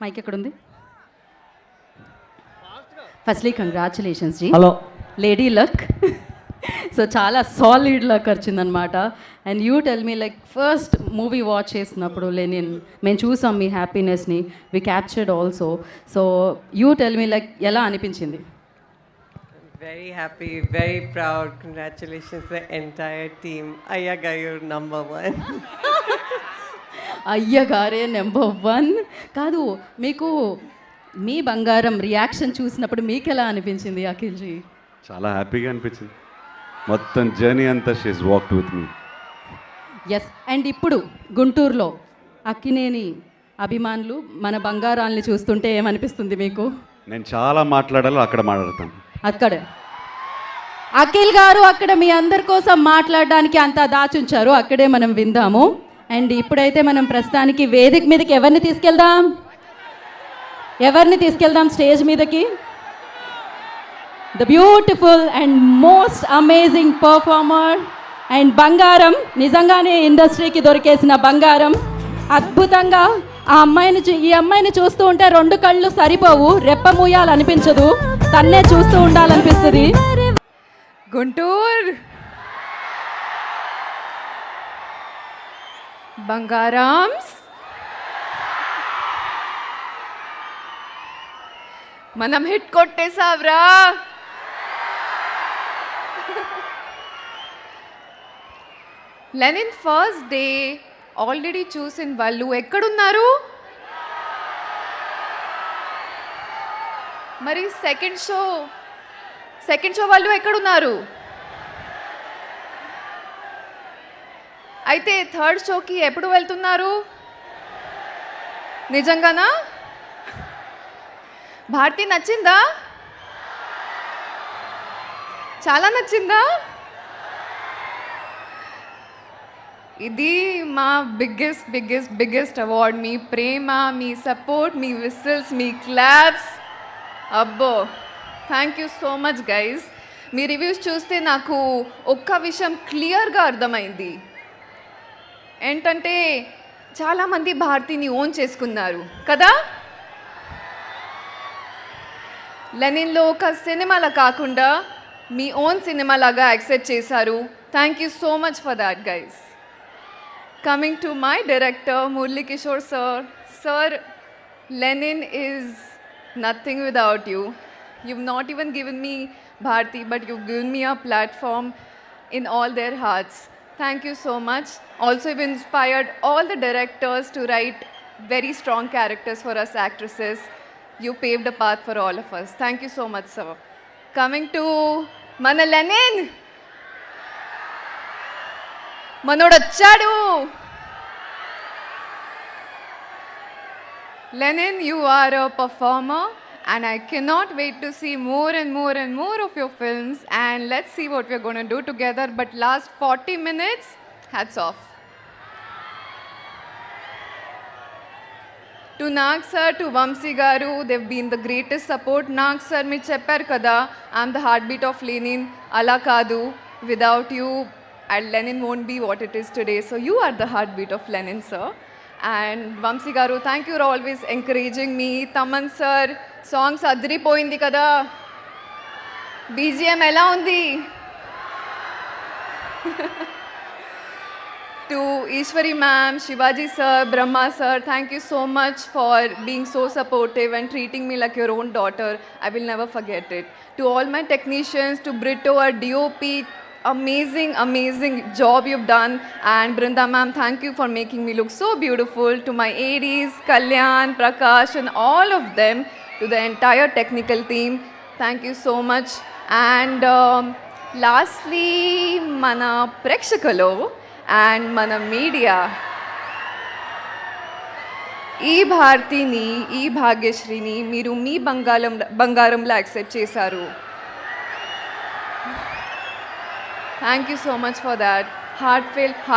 Mic ఎక్కడుంది? Firstly congratulations ji. Hello. Lady luck. So చాలా solid luck వచ్చిందనమాట. And you tell me like first movie watch చేసినప్పుడు లెనిన్ మేము చూసాం మీ హ్యాపీనెస్ని, we captured also. So you tell me like ఎలా అనిపించింది? Very happy, very proud. Congratulations to the entire team. Ayyaga, you're number one. అయ్యగారే number 1. కాదు, మీకు మీ బంగారం రియాక్షన్ చూసినప్పుడు మీకు ఎలా అనిపించింది అఖిల్జీ? చాలా హ్యాపీగా అనిపించింది. మొత్తం జర్నీ అంతా she's walked with me. S. And ఇప్పుడు గుంటూరులో అక్కినేని అభిమానులు మన బంగారాల్ని చూస్తుంటే ఏమనిపిస్తుంది మీకు? నేను చాలా మాట్లాడాలో అక్కడ మాట్లాడతాను. అక్కడే అఖిల్ గారు అక్కడ మీ అందరి కోసం మాట్లాడడానికి అంతా దాచుంచారు, అక్కడే మనం విందాము. అండ్ ఇప్పుడైతే మనం ప్రస్తుతానికి వేదిక మీదకి ఎవరిని తీసుకెళ్దాం స్టేజ్ మీదకి? The beautiful and most amazing performer and బంగారం, నిజంగానే ఇండస్ట్రీకి దొరికేసిన బంగారం. అద్భుతంగా ఈ అమ్మాయిని చూస్తూ ఉంటే 2 కళ్ళు సరిపోవు, రెప్ప మూయాలనిపించదు, తన్నే చూస్తూ ఉండాలనిపిస్తుంది. గుంటూరు బంగారామ్స్, మనం హిట్ కొట్టేసావ్రా. లెనిన్ ఫస్ట్ డే ఆల్రెడీ చూసిన వాళ్ళు ఎక్కడున్నారు? మరి సెకండ్ షో వాళ్ళు ఎక్కడున్నారు? అయితే థర్డ్ షోకి ఎప్పుడు వెళ్తున్నారు? నిజంగానా? భారతి నచ్చిందా? చాలా నచ్చిందా? ఇది మా బిగ్గెస్ట్ అవార్డ్. మీ ప్రేమ, మీ సపోర్ట్, మీ విసిల్స్, మీ క్లాప్స్, అబ్బో thank you so much guys. Me reviews చూస్తే నాకు ఒక్క విషయం క్లియర్గా అర్థమైంది. ఏంటంటే చాలామంది భారతిని ఓన్ చేసుకున్నారు కదా. లెనిన్లో ఒక సినిమాలా కాకుండా మీ ఓన్ సినిమాలాగా యాక్సెప్ట్ చేశారు. Thank you so much for that guys. Coming to my director, Murli Kishore sir, Lenin is nothing without you. You've not even given me Bharti, but you've given me a platform in all their hearts. Thank you so much. Also, you've inspired all the directors to write very strong characters for us actresses. You paved a path for all of us. Thank you so much, sir. Coming to Mana Lenin. మనోడొచ్చాడు. Lenin, you are a performer and I cannot wait to see more and more of your films, and let's see what we're going to do together. But last 40 minutes, hats off. To Nag sir, to Vamsi garu, they've been the greatest support. Nag sir, me chepparu kada, I'm the heartbeat of Lenin. Ala kadu, without you and Lenin won't be what it is today. So you are the heartbeat of Lenin, sir. And Vamsi garu, thank you for always encouraging me. Taman sir, songs adripoyindi kada. BGM ela undi? To Ishwari ma'am, Shivaji sir, Brahma sir, thank you so much for being so supportive and treating me like your own daughter. I will never forget it. To all my technicians, to Brito, our DOP, amazing job you've done. And Brinda ma'am, thank you for making me look so beautiful. To my ADs, Kalyan, Prakash and all of them, to the entire technical team, thank you so much. And lastly, mana prekshakalo and mana media, ఈ భారతిని, ఈ భాగ్యశ్రీని మీరు మీ బంగారంలో accept చేశారు. Thank you so much for that. Heartfelt